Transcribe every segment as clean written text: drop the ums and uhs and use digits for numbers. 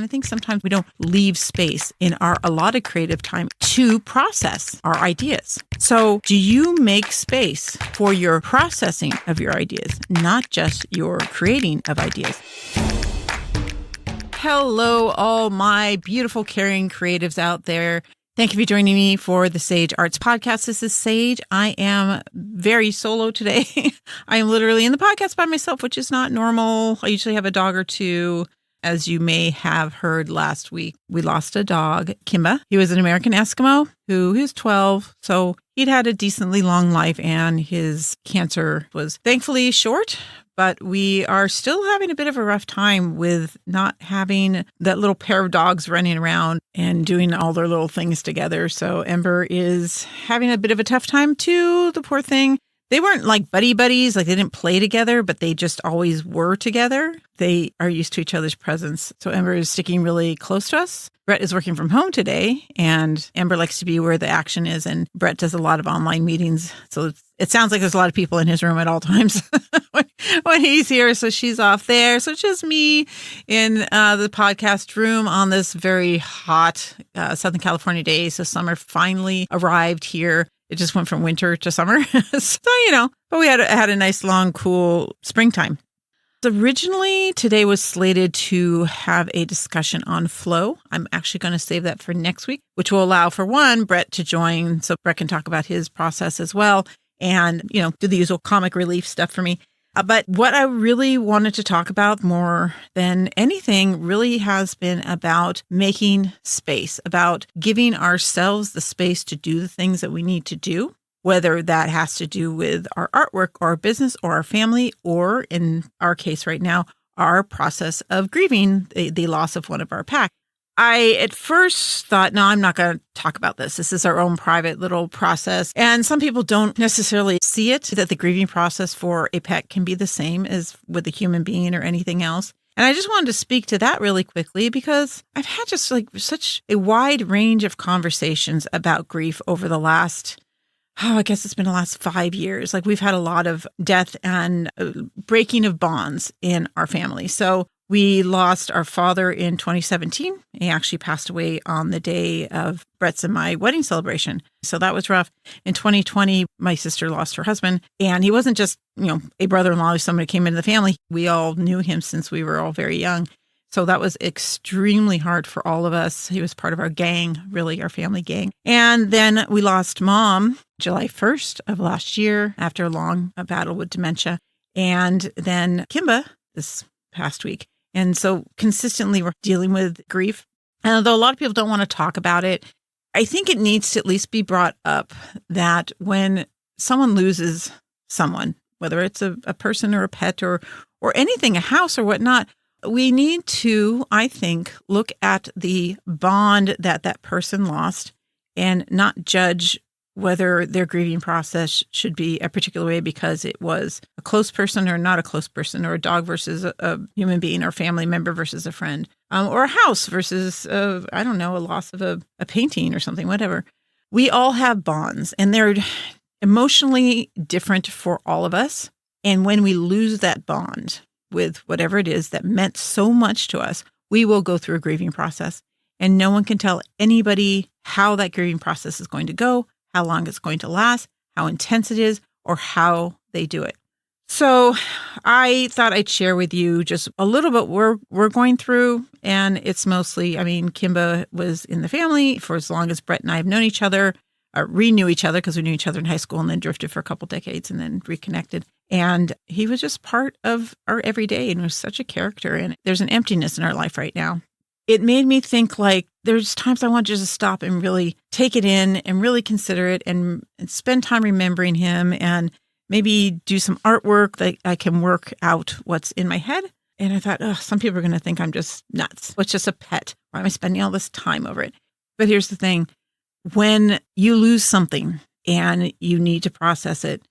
I think sometimes we don't leave space in our allotted creative time to process our ideas. So do you make space for your processing of your ideas, not just your creating of ideas? Hello, all my beautiful, caring creatives out there. Thank you for joining me for the Sage Arts Podcast. This is Sage. I am very solo today. I am literally in the podcast by myself, which is not normal. I usually have a dog or two. As you may have heard last week, we lost a dog, Kimba. He was an American Eskimo he was 12. So he'd had a decently long life and his cancer was thankfully short. But we are still having a bit of a rough time with not having that little pair of dogs running around and doing all their little things together. So Ember is having a bit of a tough time too, the poor thing. They weren't like buddy buddies, like they didn't play together, but they just always were together. They are used to each other's presence. So Ember is sticking really close to us. Brett is working from home today, and Ember likes to be where the action is, and Brett does a lot of online meetings. So it sounds like there's a lot of people in his room at all times when he's here. So she's off there. So it's just me in the podcast room on this very hot Southern California day. So summer finally arrived here. It just went from winter to summer. So, but we had a nice, long, cool springtime. Originally, today was slated to have a discussion on flow. I'm actually going to save that for next week, which will allow for Brett to join so Brett can talk about his process as well and, do the usual comic relief stuff for me. But what I really wanted to talk about more than anything really has been about making space, about giving ourselves the space to do the things that we need to do, whether that has to do with our artwork or our business or our family, or in our case right now, our process of grieving the loss of one of our pack. I at first thought, no, I'm not going to talk about this. This is our own private little process. And some people don't necessarily see it, that the grieving process for a pet can be the same as with a human being or anything else. And I just wanted to speak to that really quickly because I've had just like such a wide range of conversations about grief over the last, I guess it's been the last 5 years. Like we've had a lot of death and breaking of bonds in our family. So we lost our father in 2017. He actually passed away on the day of Brett's and my wedding celebration. So that was rough. In 2020, my sister lost her husband. And he wasn't just, a brother-in-law or somebody came into the family. We all knew him since we were all very young. So that was extremely hard for all of us. He was part of our gang, really our family gang. And then we lost Mom July 1st of last year after a long battle with dementia. And then Kimba this past week. And so consistently we're dealing with grief. And although a lot of people don't want to talk about it, I think it needs to at least be brought up that when someone loses someone, whether it's a person or a pet or anything, a house or whatnot, we need to, I think, look at the bond that person lost and not judge whether their grieving process should be a particular way because it was a close person or not a close person, or a dog versus a human being, or family member versus a friend, or a house versus, a loss of a painting or something, whatever. We all have bonds, and they're emotionally different for all of us. And when we lose that bond with whatever it is that meant so much to us, we will go through a grieving process. And no one can tell anybody how that grieving process is going to go, how long it's going to last, how intense it is, or how they do it. So I thought I'd share with you just a little bit what we're going through. And it's mostly, Kimba was in the family for as long as Brett and I have known each other, re-knew each other because we knew each other in high school and then drifted for a couple decades and then reconnected. And he was just part of our everyday and was such a character. And there's an emptiness in our life right now. It made me think like there's times I want just to stop and really take it in and really consider it and spend time remembering him and maybe do some artwork that I can work out what's in my head. And I thought, some people are going to think I'm just nuts. It's just a pet. Why am I spending all this time over it? But here's the thing. When you lose something and you need to process it,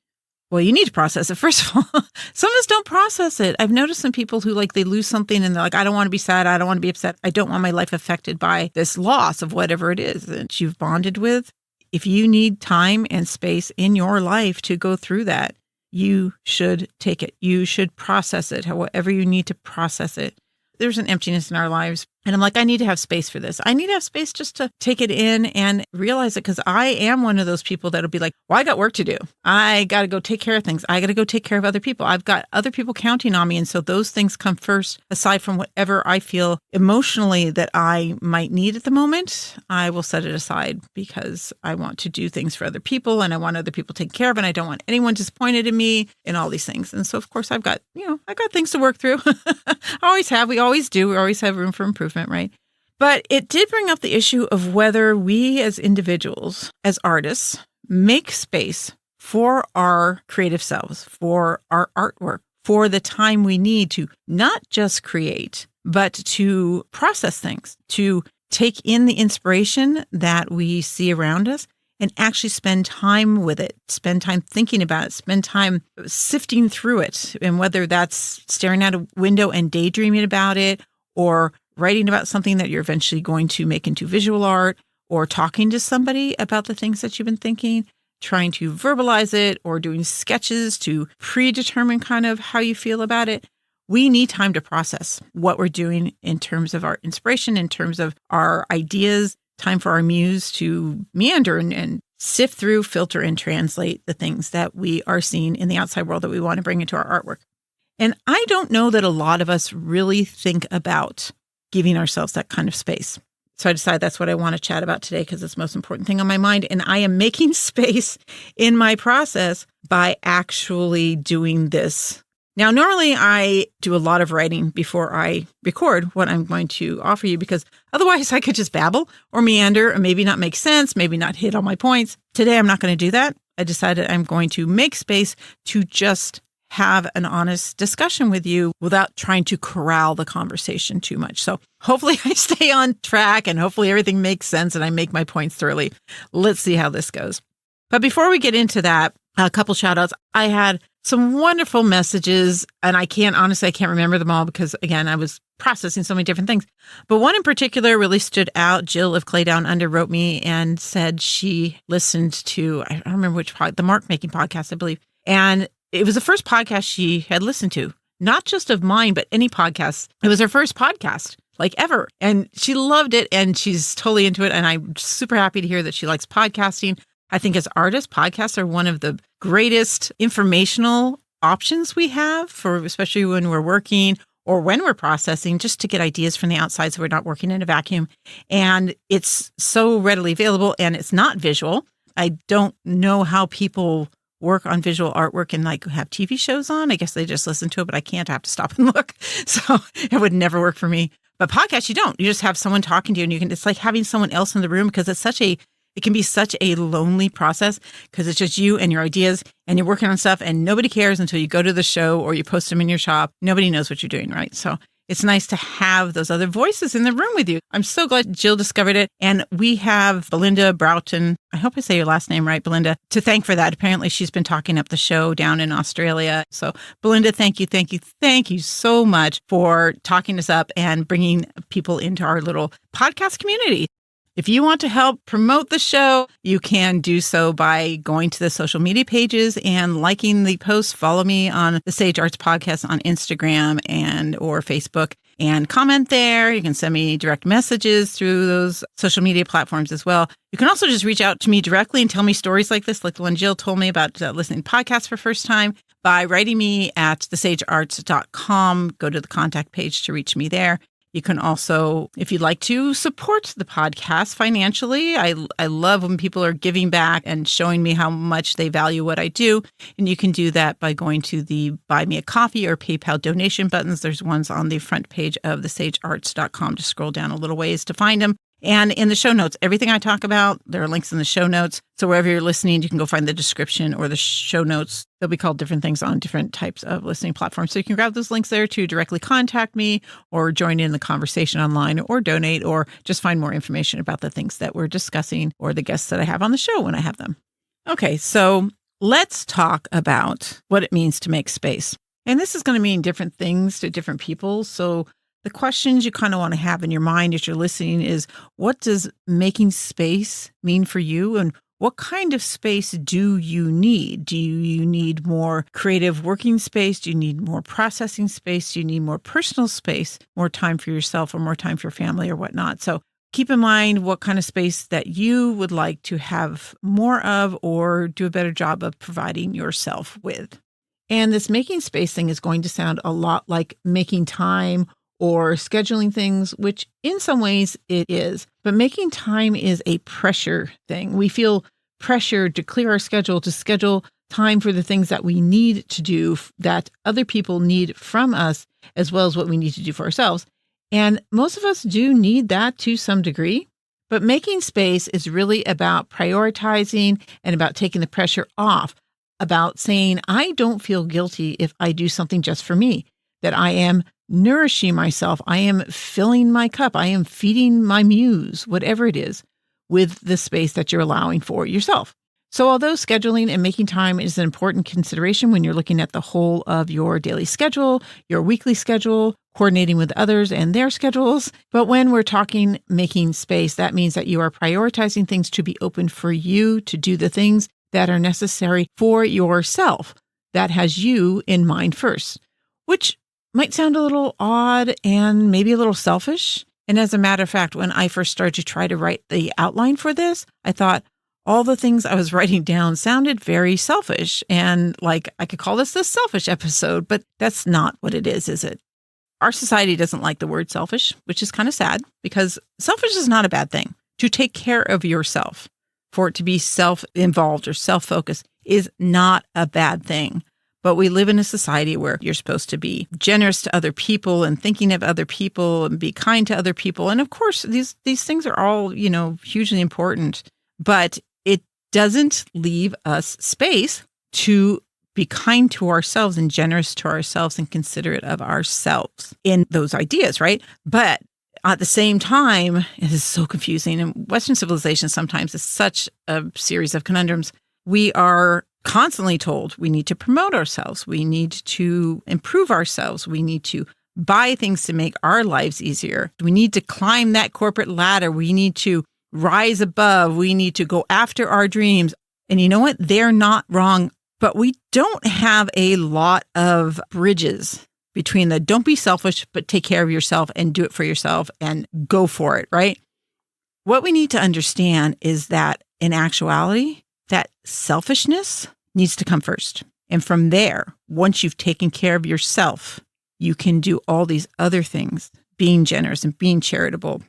well, you need to process it. First of all, some of us don't process it. I've noticed some people who they lose something and they're like, I don't want to be sad. I don't want to be upset. I don't want my life affected by this loss of whatever it is that you've bonded with. If you need time and space in your life to go through that, you should take it. You should process it, however you need to process it. There's an emptiness in our lives And I'm like, I need to have space for this. I need to have space just to take it in and realize it, because I am one of those people that'll be like, well, I got work to do. I got to go take care of things. I got to go take care of other people. I've got other people counting on me. And so those things come first, aside from whatever I feel emotionally that I might need at the moment. I will set it aside because I want to do things for other people and I want other people taken care of, and I don't want anyone disappointed in me and all these things. And so, of course, I've got things to work through. I always have. We always do. We always have room for improvement. Right? But it did bring up the issue of whether we as individuals, as artists, make space for our creative selves, for our artwork, for the time we need to not just create, but to process things, to take in the inspiration that we see around us and actually spend time with it, spend time thinking about it, spend time sifting through it. And whether that's staring out a window and daydreaming about it, or writing about something that you're eventually going to make into visual art, or talking to somebody about the things that you've been thinking, trying to verbalize it, or doing sketches to predetermine kind of how you feel about it. We need time to process what we're doing in terms of our inspiration, in terms of our ideas, time for our muse to meander and sift through, filter, and translate the things that we are seeing in the outside world that we want to bring into our artwork. And I don't know that a lot of us really think about giving ourselves that kind of space. So I decided that's what I want to chat about today, because it's the most important thing on my mind. And I am making space in my process by actually doing this. Now, normally I do a lot of writing before I record what I'm going to offer you, because otherwise I could just babble or meander or maybe not make sense, maybe not hit all my points. Today, I'm not going to do that. I decided I'm going to make space to just have an honest discussion with you without trying to corral the conversation too much. So hopefully I stay on track and hopefully everything makes sense and I make my points thoroughly. Let's see how this goes. But before we get into that, a couple shout outs. I had some wonderful messages, and I can't remember them all because, again, I was processing so many different things. But one in particular really stood out. Jill of Clay Down Under wrote me and said she listened to, I don't remember which the Mark Making podcast, I believe. And it was the first podcast she had listened to, not just of mine, but any podcast. It was her first podcast, like ever. And she loved it and she's totally into it. And I'm super happy to hear that she likes podcasting. I think as artists, podcasts are one of the greatest informational options we have for, especially when we're working or when we're processing, just to get ideas from the outside so we're not working in a vacuum. And it's so readily available and it's not visual. I don't know how people work on visual artwork and like have TV shows on. I guess they just listen to it, but I can't. I have to stop and look. So it would never work for me. But podcasts, you don't. You just have someone talking to you and it's like having someone else in the room, because it can be such a lonely process because it's just you and your ideas and you're working on stuff and nobody cares until you go to the show or you post them in your shop. Nobody knows what you're doing, right? So it's nice to have those other voices in the room with you. I'm so glad Jill discovered it. And we have Belinda Broughton, I hope I say your last name right, Belinda, to thank for that. Apparently she's been talking up the show down in Australia. So Belinda, thank you so much for talking us up and bringing people into our little podcast community. If you want to help promote the show, you can do so by going to the social media pages and liking the posts. Follow me on the Sage Arts Podcast on Instagram and or Facebook and comment there. You can send me direct messages through those social media platforms as well. You can also just reach out to me directly and tell me stories like this, like the one Jill told me about listening to podcasts for first time, by writing me at thesagearts.com. Go to the contact page to reach me there. You can also, if you'd like to, support the podcast financially. I love when people are giving back and showing me how much they value what I do. And you can do that by going to the Buy Me a Coffee or PayPal donation buttons. There's ones on the front page of thesagearts.com. Just scroll down a little ways to find them. And in the show notes, everything I talk about, there are links in the show notes. So wherever you're listening, you can go find the description or the show notes. They'll be called different things on different types of listening platforms. So you can grab those links there to directly contact me or join in the conversation online or donate or just find more information about the things that we're discussing or the guests that I have on the show when I have them. Okay, so let's talk about what it means to make space. And this is going to mean different things to different people. So the questions you kind of want to have in your mind as you're listening is, what does making space mean for you? And what kind of space do you need? Do you need more creative working space? Do you need more processing space? Do you need more personal space, more time for yourself or more time for your family or whatnot? So keep in mind what kind of space that you would like to have more of or do a better job of providing yourself with. And this making space thing is going to sound a lot like making time or scheduling things, which in some ways it is. But making time is a pressure thing. We feel pressured to clear our schedule, to schedule time for the things that we need to do, that other people need from us, as well as what we need to do for ourselves. And most of us do need that to some degree. But making space is really about prioritizing and about taking the pressure off, about saying, I don't feel guilty if I do something just for me, that I am nourishing myself. I am filling my cup. I am feeding my muse, whatever it is, with the space that you're allowing for yourself. So although scheduling and making time is an important consideration when you're looking at the whole of your daily schedule, your weekly schedule, coordinating with others and their schedules, but when we're talking making space, that means that you are prioritizing things to be open for you to do the things that are necessary for yourself. That has you in mind first, which might sound a little odd and maybe a little selfish. And as a matter of fact, when I first started to try to write the outline for this, I thought all the things I was writing down sounded very selfish. And like I could call this the selfish episode, but that's not what it is it? Our society doesn't like the word selfish, which is kind of sad because selfish is not a bad thing. To take care of yourself, for it to be self-involved or self-focused is not a bad thing. But we live in a society where you're supposed to be generous to other people and thinking of other people and be kind to other people. And of course, these things are all, hugely important, but it doesn't leave us space to be kind to ourselves and generous to ourselves and considerate of ourselves in those ideas, right? But at the same time, it is so confusing. And Western civilization sometimes is such a series of conundrums. We are constantly told we need to promote ourselves. We need to improve ourselves. We need to buy things to make our lives easier. We need to climb that corporate ladder. We need to rise above. We need to go after our dreams. And you know what? They're not wrong, but we don't have a lot of bridges between the don't be selfish, but take care of yourself and do it for yourself and go for it, right? What we need to understand is that in actuality, that selfishness needs to come first. And from there, once you've taken care of yourself, you can do all these other things, being generous and being charitable.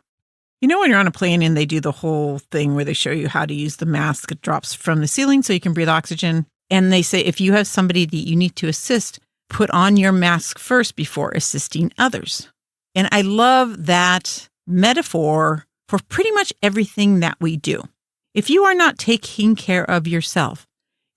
You know, when you're on a plane and they do the whole thing where they show you how to use the mask that drops from the ceiling so you can breathe oxygen. And they say, if you have somebody that you need to assist, put on your mask first before assisting others. And I love that metaphor for pretty much everything that we do. If you are not taking care of yourself,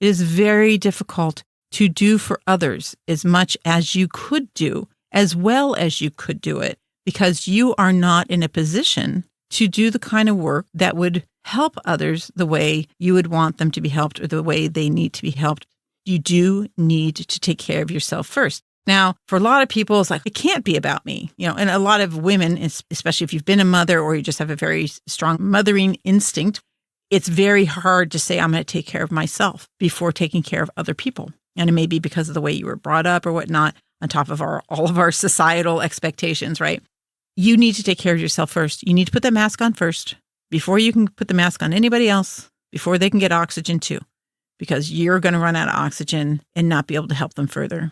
it is very difficult to do for others as much as you could do, as well as you could do it, because you are not in a position to do the kind of work that would help others the way you would want them to be helped or the way they need to be helped. You do need to take care of yourself first. Now, for a lot of people, it's like, it can't be about me, and a lot of women, especially if you've been a mother or you just have a very strong mothering instinct, it's very hard to say, I'm going to take care of myself before taking care of other people. And it may be because of the way you were brought up or whatnot, on top of all of our societal expectations, right? You need to take care of yourself first. You need to put the mask on first before you can put the mask on anybody else, before they can get oxygen too, because you're going to run out of oxygen and not be able to help them further.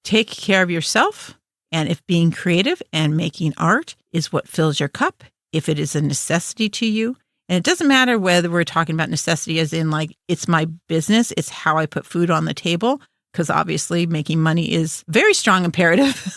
Take care of yourself. And if being creative and making art is what fills your cup, if it is a necessity to you, and it doesn't matter whether we're talking about necessity as in like, it's my business, it's how I put food on the table, because obviously making money is very strong imperative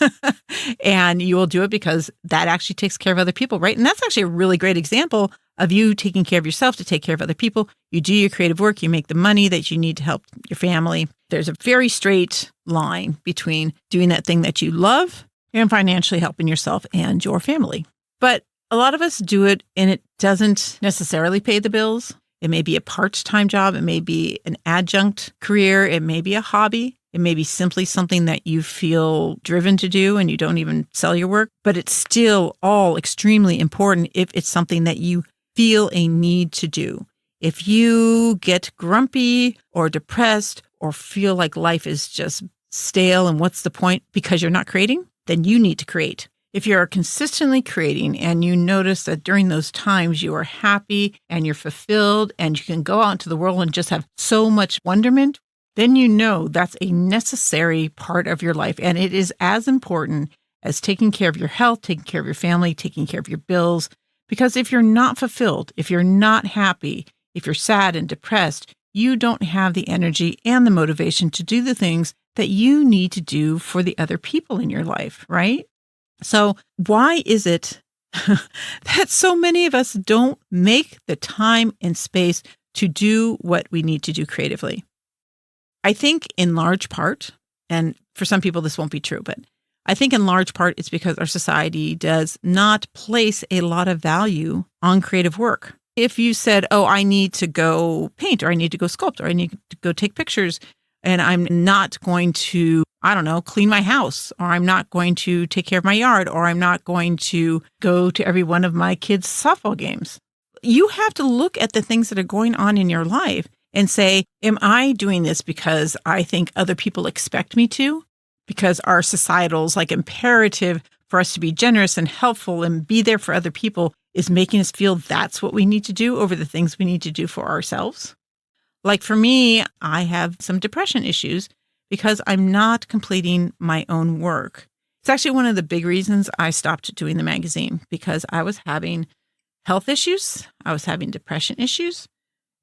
and you will do it because that actually takes care of other people, right? And that's actually a really great example of you taking care of yourself to take care of other people. You do your creative work, you make the money that you need to help your family. There's a very straight line between doing that thing that you love and financially helping yourself and your family. But a lot of us do it and it doesn't necessarily pay the bills. It may be a part-time job. It may be an adjunct career. It may be a hobby. It may be simply something that you feel driven to do and you don't even sell your work. But it's still all extremely important if it's something that you feel a need to do. If you get grumpy or depressed or feel like life is just stale and what's the point because you're not creating, then you need to create. If you're consistently creating and you notice that during those times you are happy and you're fulfilled and you can go out into the world and just have so much wonderment, then you know that's a necessary part of your life. And it is as important as taking care of your health, taking care of your family, taking care of your bills. Because if you're not fulfilled, if you're not happy, if you're sad and depressed, you don't have the energy and the motivation to do the things that you need to do for the other people in your life, right? So why is it that so many of us don't make the time and space to do what we need to do creatively? I think in large part, and for some people this won't be true, but I think in large part it's because our society does not place a lot of value on creative work. If you said, oh, I need to go paint, or I need to go sculpt, or I need to go take pictures, and I'm not going to, clean my house, or I'm not going to take care of my yard, or I'm not going to go to every one of my kids' softball games. You have to look at the things that are going on in your life and say, am I doing this because I think other people expect me to? Because our societal's imperative for us to be generous and helpful and be there for other people is making us feel that's what we need to do over the things we need to do for ourselves. Like for me, I have some depression issues because I'm not completing my own work. It's actually one of the big reasons I stopped doing the magazine, because I was having health issues. I was having depression issues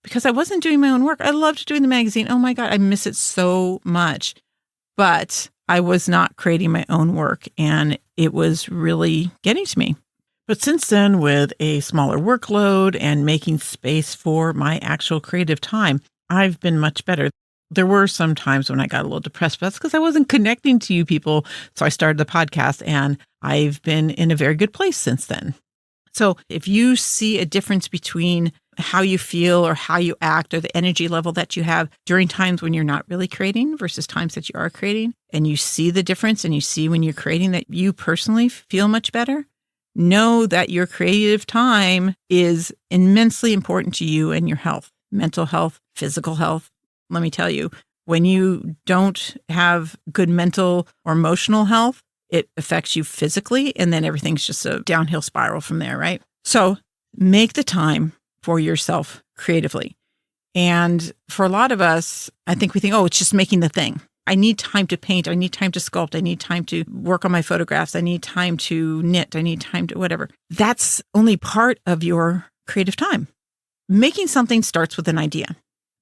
because I wasn't doing my own work. I loved doing the magazine. Oh my God, I miss it so much. But I was not creating my own work, and it was really getting to me. But since then, with a smaller workload and making space for my actual creative time, I've been much better. There were some times when I got a little depressed, but that's because I wasn't connecting to you people. So I started the podcast, and I've been in a very good place since then. So if you see a difference between how you feel or how you act or the energy level that you have during times when you're not really creating versus times that you are creating, and you see the difference and you see when you're creating that you personally feel much better, know that your creative time is immensely important to you and your health, mental health, physical health. Let me tell you, when you don't have good mental or emotional health, it affects you physically, and then everything's just a downhill spiral from there, right? So make the time for yourself creatively. And for a lot of us, I think we think, oh, it's just making the thing. I need time to paint. I need time to sculpt. I need time to work on my photographs. I need time to knit. I need time to whatever. That's only part of your creative time. Making something starts with an idea,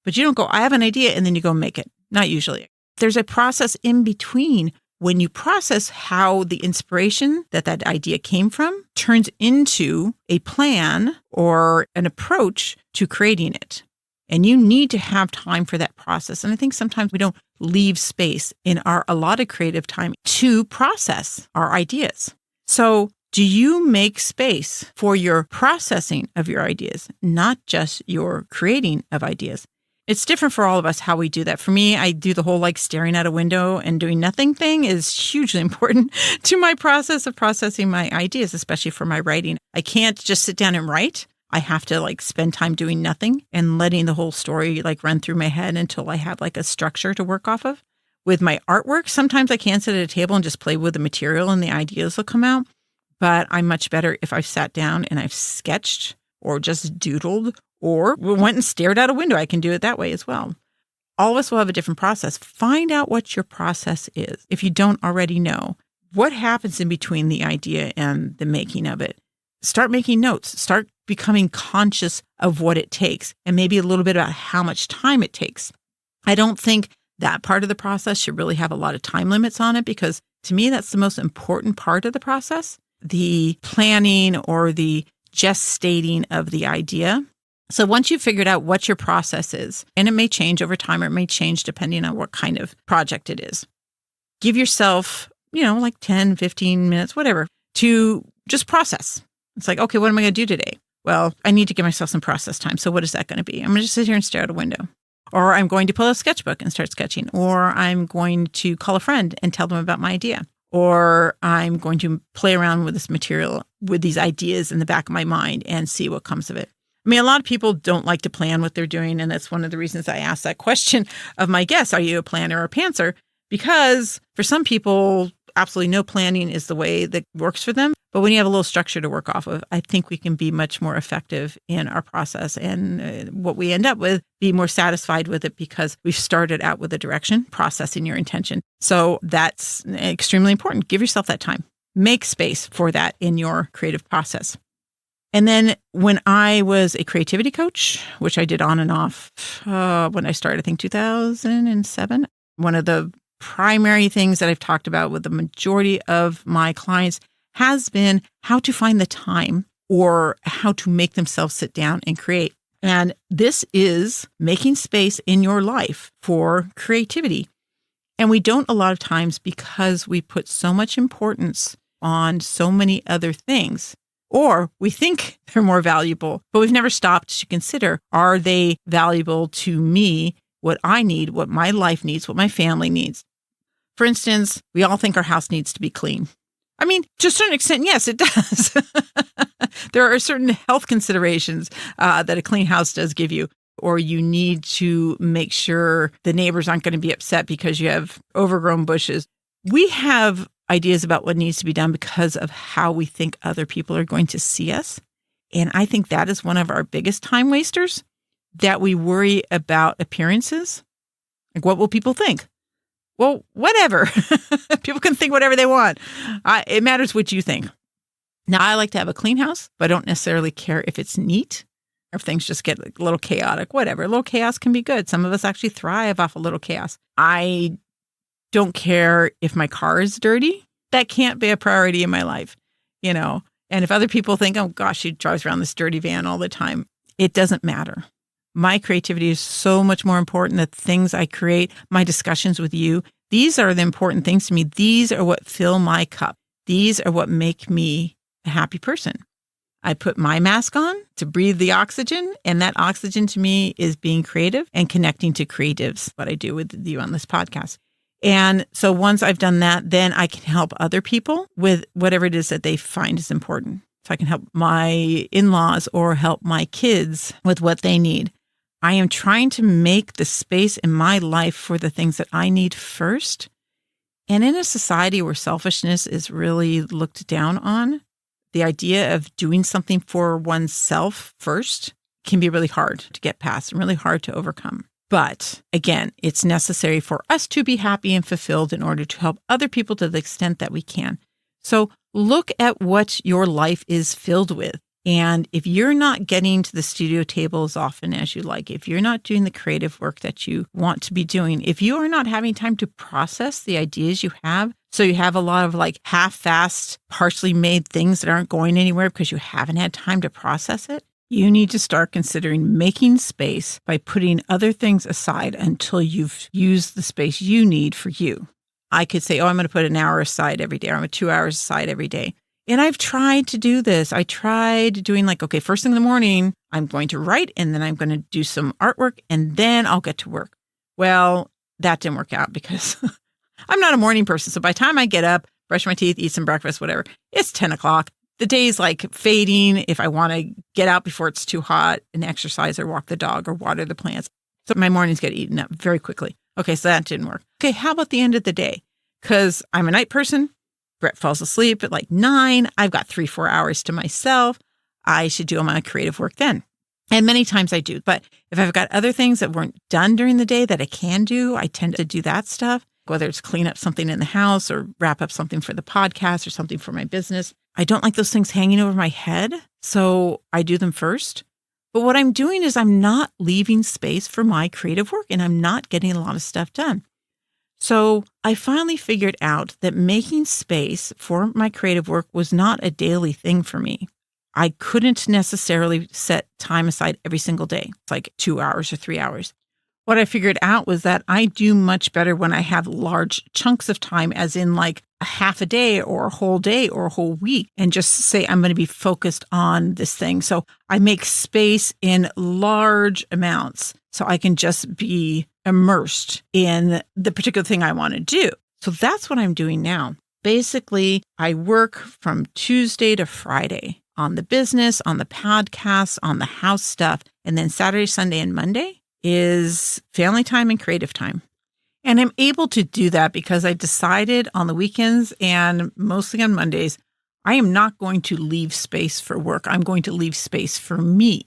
but you don't go, I have an idea, and then you go make it. Not usually. There's a process in between when you process how the inspiration that idea came from turns into a plan or an approach to creating it. And you need to have time for that process. And I think sometimes we don't leave space in our allotted creative time to process our ideas. So do you make space for your processing of your ideas, not just your creating of ideas? It's different for all of us how we do that. For me, I do the whole staring out a window and doing nothing thing is hugely important to my process of processing my ideas, especially for my writing. I can't just sit down and write. I have to spend time doing nothing and letting the whole story run through my head until I have a structure to work off of. With my artwork, sometimes I can sit at a table and just play with the material and the ideas will come out. But I'm much better if I've sat down and I've sketched or just doodled or went and stared out a window. I can do it that way as well. All of us will have a different process. Find out what your process is. If you don't already know, what happens in between the idea and the making of it? Start making notes. Start becoming conscious of what it takes and maybe a little bit about how much time it takes. I don't think that part of the process should really have a lot of time limits on it, because to me, that's the most important part of the process. The planning or the gestating of the idea. So once you've figured out what your process is, and it may change over time or it may change depending on what kind of project it is, give yourself, 10, 15 minutes, whatever, to just process. It's okay, what am I going to do today? Well, I need to give myself some process time. So what is that going to be? I'm going to just sit here and stare out a window. Or I'm going to pull a sketchbook and start sketching. Or I'm going to call a friend and tell them about my idea. Or I'm going to play around with this material, with these ideas in the back of my mind and see what comes of it. I mean, a lot of people don't like to plan what they're doing. And that's one of the reasons I asked that question of my guests. Are you a planner or a pantser? Because for some people, absolutely no planning is the way that works for them. But when you have a little structure to work off of, I think we can be much more effective in our process. And what we end up with, be more satisfied with it because we've started out with a direction, processing your intention. So that's extremely important. Give yourself that time. Make space for that in your creative process. And then when I was a creativity coach, which I did on and off when I started, I think 2007, one of the primary things that I've talked about with the majority of my clients has been how to find the time or how to make themselves sit down and create. And this is making space in your life for creativity. And we don't a lot of times because we put so much importance on so many other things. Or we think they're more valuable, but we've never stopped to consider, are they valuable to me, what I need, what my life needs, what my family needs? For instance, we all think our house needs to be clean. I mean, to a certain extent, yes, it does. There are certain health considerations that a clean house does give you, or you need to make sure the neighbors aren't going to be upset because you have overgrown bushes. We have ideas about what needs to be done because of how we think other people are going to see us. And I think that is one of our biggest time wasters, that we worry about appearances. Like, what will people think? Well, whatever. People can think whatever they want. It matters what you think. Now, I like to have a clean house, but I don't necessarily care if it's neat or if things just get a little chaotic, whatever. A little chaos can be good. Some of us actually thrive off a little chaos. I don't care if my car is dirty. That can't be a priority in my life, And if other people think, oh gosh, she drives around this dirty van all the time, it doesn't matter. My creativity is so much more important. The things I create, my discussions with you, these are the important things to me. These are what fill my cup. These are what make me a happy person. I put my mask on to breathe the oxygen, and that oxygen to me is being creative and connecting to creatives, what I do with you on this podcast. And so once I've done that, then I can help other people with whatever it is that they find is important. So I can help my in-laws or help my kids with what they need. I am trying to make the space in my life for the things that I need first. And in a society where selfishness is really looked down on, the idea of doing something for oneself first can be really hard to get past and really hard to overcome. But again, it's necessary for us to be happy and fulfilled in order to help other people to the extent that we can. So look at what your life is filled with. And if you're not getting to the studio table as often as you like, if you're not doing the creative work that you want to be doing, if you are not having time to process the ideas you have, so you have a lot of like half-assed, partially made things that aren't going anywhere because you haven't had time to process it, you need to start considering making space by putting other things aside until you've used the space you need for you. I could say, I'm going to put an hour aside every day, or I'm going to 2 hours aside every day. And I've tried to do this. I tried doing first thing in the morning, I'm going to write, and then I'm going to do some artwork, and then I'll get to work. Well, that didn't work out because I'm not a morning person. So by the time I get up, brush my teeth, eat some breakfast, whatever, it's 10 o'clock. The day's fading if I want to get out before it's too hot and exercise or walk the dog or water the plants. So my mornings get eaten up very quickly. Okay, so that didn't work. Okay, how about the end of the day? Because I'm a night person. Brett falls asleep at 9. I've got 3-4 hours to myself. I should do all my creative work then. And many times I do. But if I've got other things that weren't done during the day that I can do, I tend to do that stuff, whether it's clean up something in the house or wrap up something for the podcast or something for my business. I don't like those things hanging over my head, so I do them first. But what I'm doing is I'm not leaving space for my creative work, and I'm not getting a lot of stuff done. So I finally figured out that making space for my creative work was not a daily thing for me. I couldn't necessarily set time aside every single day. It's 2 hours or 3 hours. What I figured out was that I do much better when I have large chunks of time, as in a half a day or a whole day or a whole week, and just say I'm going to be focused on this thing. So I make space in large amounts so I can just be immersed in the particular thing I want to do. So that's what I'm doing now. Basically, I work from Tuesday to Friday on the business, on the podcast, on the house stuff. And then Saturday, Sunday, and Monday is family time and creative time. And I'm able to do that because I decided on the weekends and mostly on Mondays, I am not going to leave space for work. I'm going to leave space for me.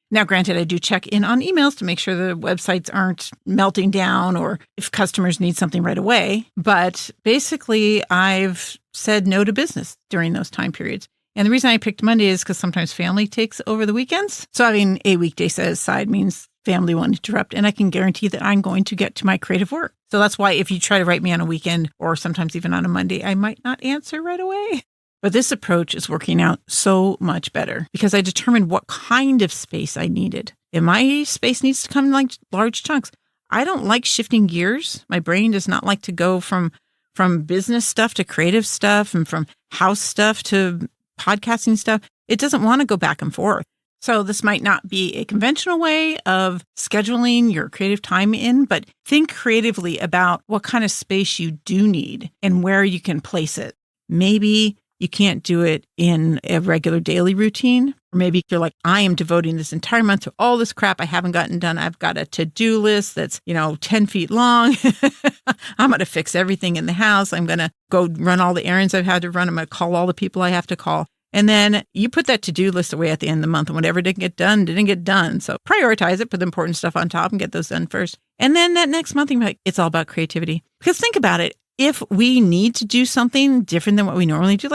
Now, granted, I do check in on emails to make sure the websites aren't melting down or if customers need something right away. But basically, I've said no to business during those time periods. And the reason I picked Monday is because sometimes family takes over the weekends. So having a weekday set aside means family won't interrupt. And I can guarantee that I'm going to get to my creative work. So that's why if you try to write me on a weekend or sometimes even on a Monday, I might not answer right away. But this approach is working out so much better because I determined what kind of space I needed. And my space needs to come in like large chunks. I don't like shifting gears. My brain does not like to go from business stuff to creative stuff and from house stuff to podcasting stuff. It doesn't want to go back and forth. So this might not be a conventional way of scheduling your creative time in, but think creatively about what kind of space you do need and where you can place it. Maybe you can't do it in a regular daily routine. Or maybe you're like, I am devoting this entire month to all this crap I haven't gotten done. I've got a to-do list that's, 10 feet long. I'm going to fix everything in the house. I'm going to go run all the errands I've had to run. I'm going to call all the people I have to call. And then you put that to-do list away at the end of the month and whatever didn't get done. So prioritize it, put the important stuff on top and get those done first. And then that next month, you're like, it's all about creativity. Because think about it. If we need to do something different than what we normally do,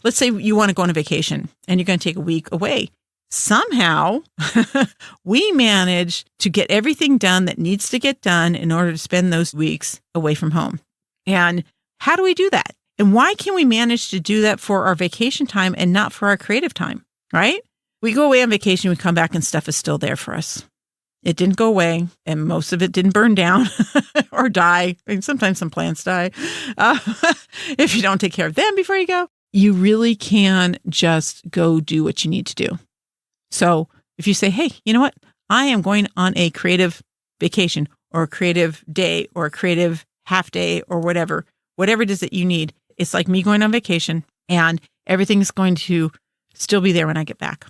let's say you want to go on a vacation and you're going to take a week away. Somehow we manage to get everything done that needs to get done in order to spend those weeks away from home. And how do we do that? And why can we manage to do that for our vacation time and not for our creative time, right? We go away on vacation, we come back and stuff is still there for us. It didn't go away, and most of it didn't burn down or die. I mean, sometimes some plants die. If you don't take care of them before you go, you really can just go do what you need to do. So if you say, hey, you know what? I am going on a creative vacation or a creative day or a creative half day or whatever it is that you need. It's like me going on vacation and everything's going to still be there when I get back.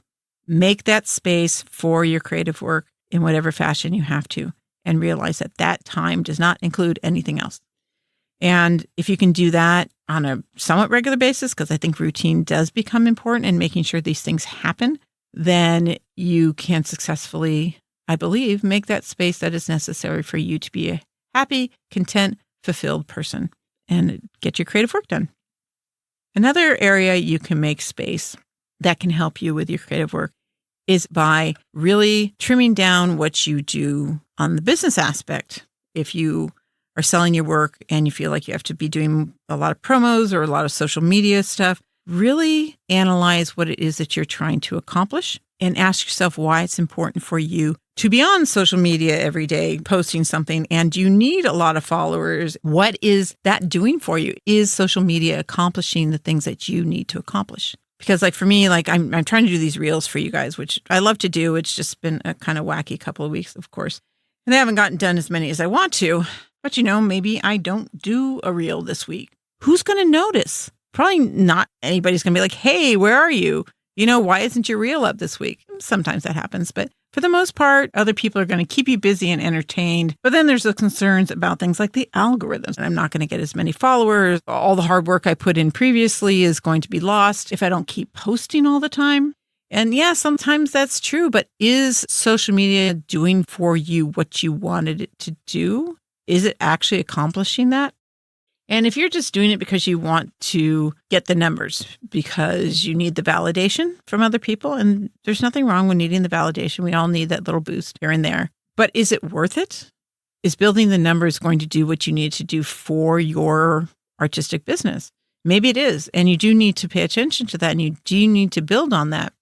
Make that space for your creative work in whatever fashion you have to, and realize that that time does not include anything else. And if you can do that on a somewhat regular basis, because I think routine does become important in making sure these things happen, then you can successfully, I believe, make that space that is necessary for you to be a happy, content, fulfilled person and get your creative work done. Another area you can make space that can help you with your creative work is by really trimming down what you do on the business aspect. If you are selling your work and you feel like you have to be doing a lot of promos or a lot of social media stuff, really analyze what it is that you're trying to accomplish and ask yourself why it's important for you to be on social media every day, posting something, and you need a lot of followers. What is that doing for you? Is social media accomplishing the things that you need to accomplish? Because for me, I'm trying to do these reels for you guys, which I love to do. It's just been a kind of wacky couple of weeks, of course. And I haven't gotten done as many as I want to. But maybe I don't do a reel this week. Who's going to notice? Probably not anybody's going to be like, hey, where are you? Why isn't your reel up this week? Sometimes that happens, but for the most part, other people are going to keep you busy and entertained. But then there's the concerns about things like the algorithms. I'm not going to get as many followers. All the hard work I put in previously is going to be lost if I don't keep posting all the time. And yeah, sometimes that's true. But is social media doing for you what you wanted it to do? Is it actually accomplishing that? And if you're just doing it because you want to get the numbers, because you need the validation from other people, and there's nothing wrong with needing the validation. We all need that little boost here and there. But is it worth it? Is building the numbers going to do what you need to do for your artistic business? Maybe it is. And you do need to pay attention to that, and you do need to build on that.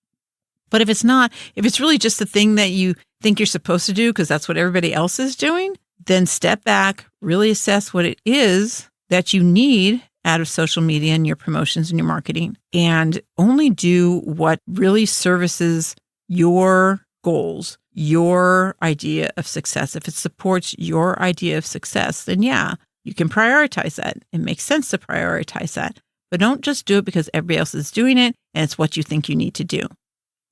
But if it's not, if it's really just the thing that you think you're supposed to do because that's what everybody else is doing, then step back, really assess what it is that you need out of social media and your promotions and your marketing, and only do what really services your goals, your idea of success. If it supports your idea of success, then yeah, you can prioritize that. It makes sense to prioritize that. but don't just do it because everybody else is doing it and it's what you think you need to do.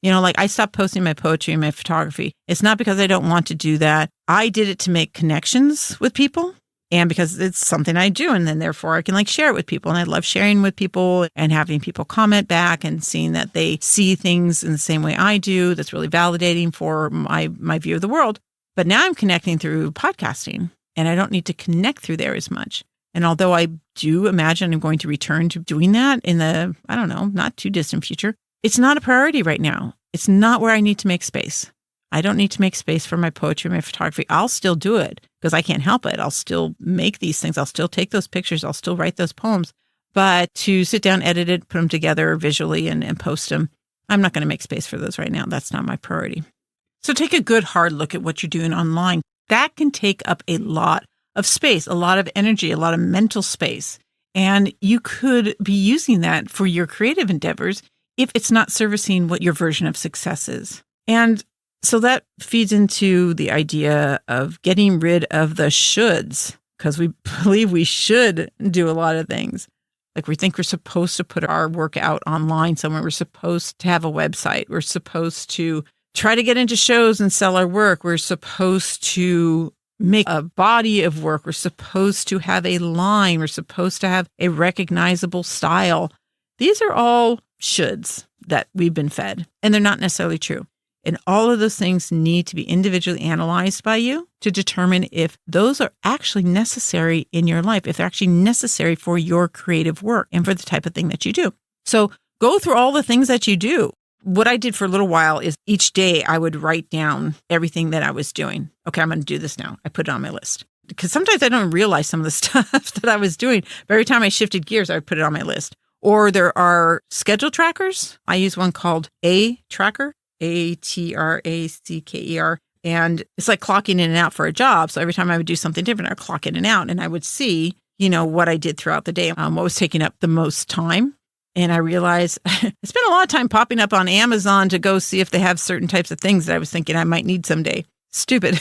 Like I stopped posting my poetry and my photography. It's not because I don't want to do that. I did it to make connections with people and because it's something I do. And then therefore I can share it with people. And I love sharing with people and having people comment back and seeing that they see things in the same way I do. That's really validating for my view of the world. But now I'm connecting through podcasting and I don't need to connect through there as much. And although I do imagine I'm going to return to doing that in the, not too distant future, it's not a priority right now. It's not where I need to make space. I don't need to make space for my poetry, my photography. I'll still do it because I can't help it. I'll still make these things. I'll still take those pictures. I'll still write those poems. But to sit down, edit it, put them together visually and post them, I'm not going to make space for those right now. That's not my priority. So take a good hard look at what you're doing online. That can take up a lot of space, a lot of energy, a lot of mental space. And you could be using that for your creative endeavors if it's not servicing what your version of success is. And so that feeds into the idea of getting rid of the shoulds, because we believe we should do a lot of things. We think we're supposed to put our work out online somewhere. We're supposed to have a website. We're supposed to try to get into shows and sell our work. We're supposed to make a body of work. We're supposed to have a line. We're supposed to have a recognizable style. These are all shoulds that we've been fed, and they're not necessarily true. And all of those things need to be individually analyzed by you to determine if those are actually necessary in your life, if they're actually necessary for your creative work and for the type of thing that you do. So go through all the things that you do. What I did for a little while is each day I would write down everything that I was doing. Okay, I'm going to do this now. I put it on my list. Because sometimes I don't realize some of the stuff that I was doing. But every time I shifted gears, I would put it on my list. Or there are schedule trackers. I use one called A Tracker, ATRACKER. And it's like clocking in and out for a job. So every time I would do something different, I'd clock in and out. And I would see, what I did throughout the day, what was taking up the most time. And I realized I spent a lot of time popping up on Amazon to go see if they have certain types of things that I was thinking I might need someday. Stupid.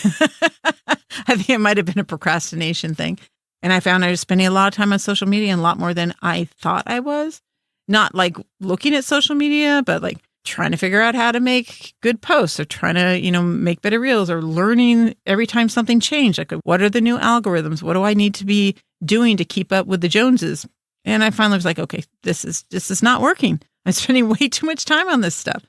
I think it might have been a procrastination thing. And I found I was spending a lot of time on social media and a lot more than I thought I was. Not looking at social media, but trying to figure out how to make good posts or trying to, make better reels or learning every time something changed. What are the new algorithms? What do I need to be doing to keep up with the Joneses? And I finally was okay, this is not working. I'm spending way too much time on this stuff.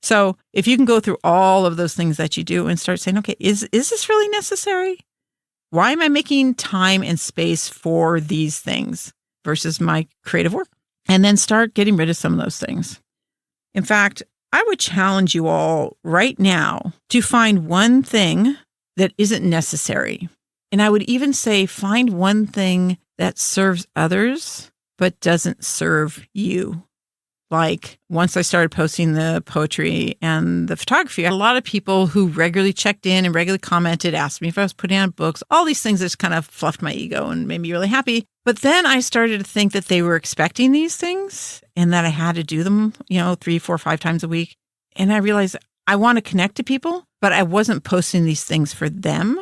So if you can go through all of those things that you do and start saying, okay, is this really necessary? Why am I making time and space for these things versus my creative work? And then start getting rid of some of those things. In fact, I would challenge you all right now to find one thing that isn't necessary. And I would even say find one thing that serves others but doesn't serve you. Once I started posting the poetry and the photography, I had a lot of people who regularly checked in and regularly commented, asked me if I was putting out books, all these things that just kind of fluffed my ego and made me really happy. But then I started to think that they were expecting these things and that I had to do them, 3, 4, 5 times a week. And I realized I want to connect to people, but I wasn't posting these things for them.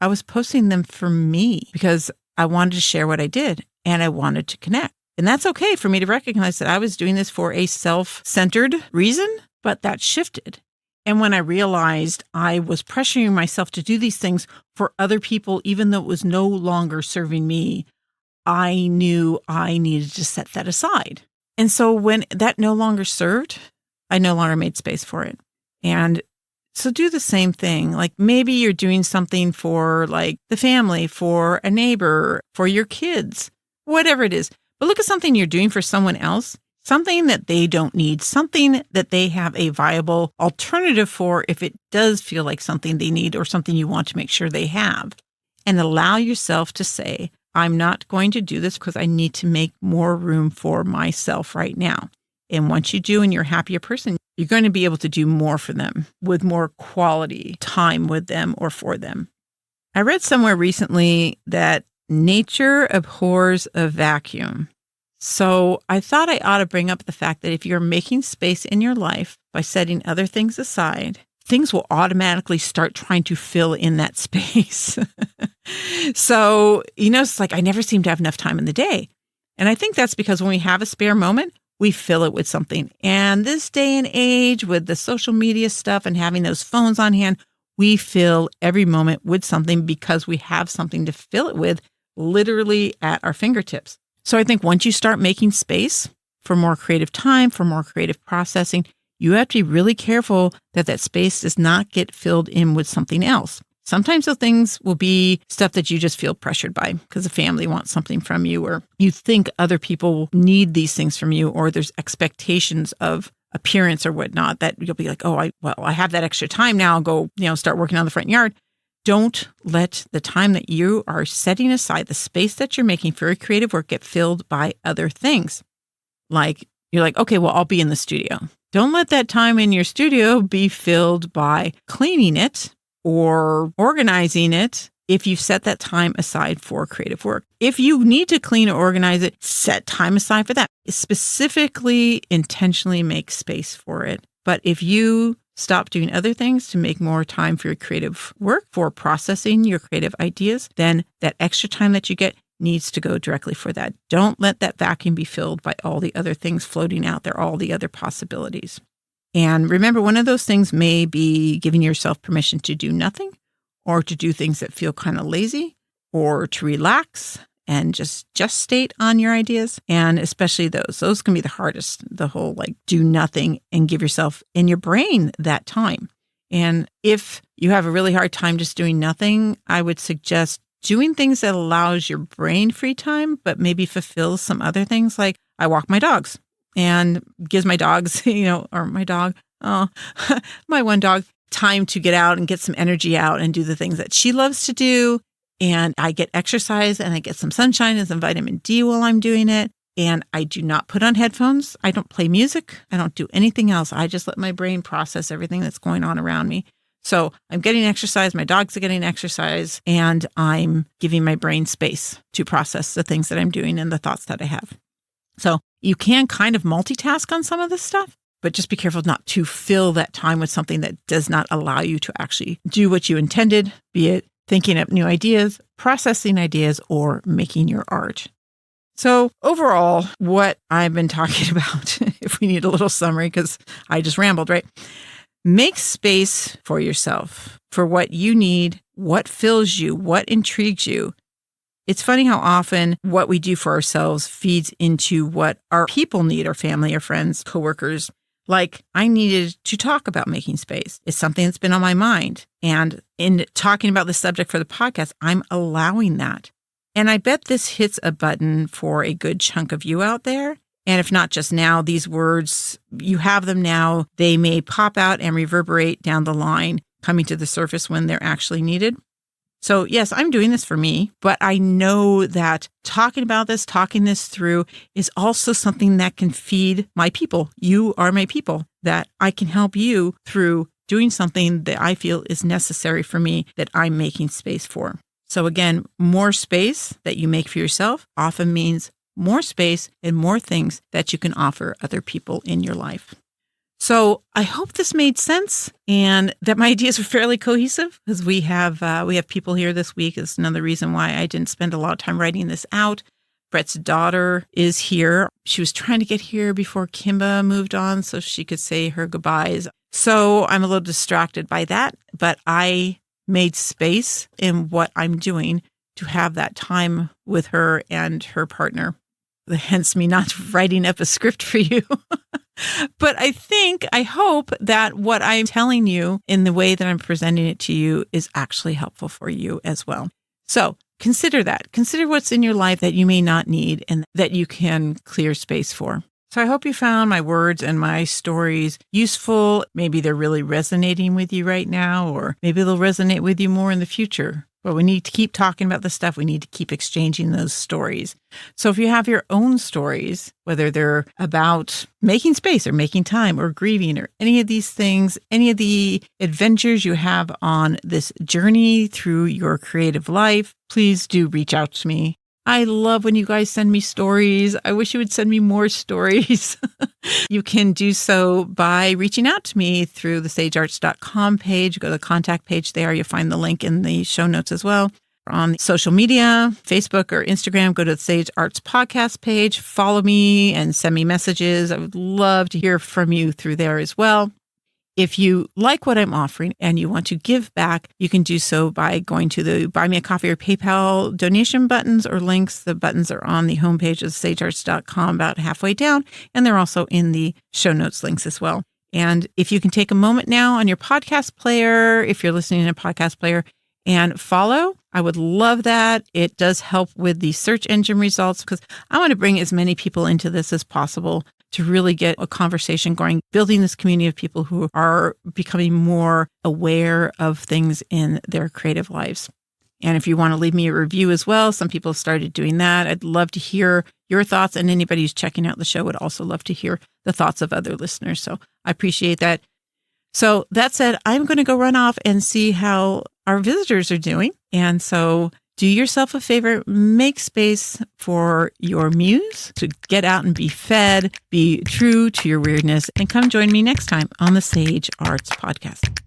I was posting them for me because I wanted to share what I did and I wanted to connect. And that's okay for me to recognize that I was doing this for a self-centered reason, but that shifted. And when I realized I was pressuring myself to do these things for other people, even though it was no longer serving me, I knew I needed to set that aside. And so when that no longer served, I no longer made space for it. And so do the same thing. Maybe you're doing something for the family, for a neighbor, for your kids, whatever it is. But look at something you're doing for someone else, something that they don't need, something that they have a viable alternative for if it does feel like something they need or something you want to make sure they have. And allow yourself to say, I'm not going to do this because I need to make more room for myself right now. And once you do and you're a happier person, you're going to be able to do more for them with more quality time with them or for them. I read somewhere recently that nature abhors a vacuum. So I thought I ought to bring up the fact that if you're making space in your life by setting other things aside, things will automatically start trying to fill in that space. So, it's I never seem to have enough time in the day. And I think that's because when we have a spare moment, we fill it with something. And this day and age with the social media stuff and having those phones on hand, we fill every moment with something because we have something to fill it with literally at our fingertips. So I think once you start making space for more creative time, for more creative processing, you have to be really careful that that space does not get filled in with something else. Sometimes those things will be stuff that you just feel pressured by because the family wants something from you, or you think other people need these things from you, or there's expectations of appearance or whatnot that you'll be like, oh, I have that extra time now. I'll go, start working on the front yard. Don't let the time that you are setting aside, the space that you're making for your creative work, get filled by other things. Like you're like, okay, well, I'll be in the studio. Don't let that time in your studio be filled by cleaning it or organizing it if you set that time aside for creative work. If you need to clean or organize it, set time aside for that. Specifically, intentionally make space for it. But if you stop doing other things to make more time for your creative work, for processing your creative ideas, then that extra time that you get needs to go directly for that. Don't let that vacuum be filled by all the other things floating out there, all the other possibilities. And remember, one of those things may be giving yourself permission to do nothing, or to do things that feel kind of lazy, or to relax and just state on your ideas. And especially those can be the hardest, the whole do nothing and give yourself and your brain that time. And if you have a really hard time just doing nothing, I would suggest doing things that allows your brain free time, but maybe fulfills some other things. Like I walk my dogs and gives my dogs, or my dog, my one dog, time to get out and get some energy out and do the things that she loves to do. And I get exercise and I get some sunshine and some vitamin D while I'm doing it. And I do not put on headphones. I don't play music. I don't do anything else. I just let my brain process everything that's going on around me. So I'm getting exercise. My dogs are getting exercise, and I'm giving my brain space to process the things that I'm doing and the thoughts that I have. So you can kind of multitask on some of this stuff, but just be careful not to fill that time with something that does not allow you to actually do what you intended, be it thinking up new ideas, processing ideas, or making your art. So overall, what I've been talking about, if we need a little summary, because I just rambled, right? Make space for yourself, for what you need, what fills you, what intrigues you. It's funny how often what we do for ourselves feeds into what our people need, our family, our friends, coworkers. Like I needed to talk about making space. It's something that's been on my mind. And in talking about the subject for the podcast, I'm allowing that. And I bet this hits a button for a good chunk of you out there. And if not just now, these words, you have them now. They may pop out and reverberate down the line, coming to the surface when they're actually needed. So yes, I'm doing this for me, but I know that talking this through is also something that can feed my people. You are my people, that I can help you through doing something that I feel is necessary for me, that I'm making space for. So again, more space that you make for yourself often means more space and more things that you can offer other people in your life. So I hope this made sense and that my ideas were fairly cohesive, because we have people here this week. It's another reason why I didn't spend a lot of time writing this out. Brett's daughter is here. She was trying to get here before Kimba moved on so she could say her goodbyes. So I'm a little distracted by that, but I made space in what I'm doing to have that time with her and her partner. Hence me not writing up a script for you. But I hope that what I'm telling you in the way that I'm presenting it to you is actually helpful for you as well. So consider that. Consider what's in your life that you may not need and that you can clear space for. So I hope you found my words and my stories useful. Maybe they're really resonating with you right now, or maybe they'll resonate with you more in the future. But we need to keep talking about this stuff. We need to keep exchanging those stories. So if you have your own stories, whether they're about making space or making time or grieving or any of these things, any of the adventures you have on this journey through your creative life, please do reach out to me. I love when you guys send me stories. I wish you would send me more stories. You can do so by reaching out to me through the sagearts.com page. Go to the contact page there. You'll find the link in the show notes as well. on social media, Facebook or Instagram, go to the Sage Arts Podcast page, follow me and send me messages. I would love to hear from you through there as well. If you like what I'm offering and you want to give back, you can do so by going to the Buy Me a Coffee or PayPal donation buttons or links. The buttons are on the homepage of sagearts.com about halfway down, and they're also in the show notes links as well. And if you can take a moment now on your podcast player, if you're listening in a podcast player, and follow, I would love that. It does help with the search engine results because I want to bring as many people into this as possible to really get a conversation going, building this community of people who are becoming more aware of things in their creative lives. And if you want to leave me a review as well, some people have started doing that. I'd love to hear your thoughts, and anybody who's checking out the show would also love to hear the thoughts of other listeners. So I appreciate that. So that said, I'm going to go run off and see how our visitors are doing. And so do yourself a favor, make space for your muse to get out and be fed, be true to your weirdness, and come join me next time on the Sage Arts Podcast.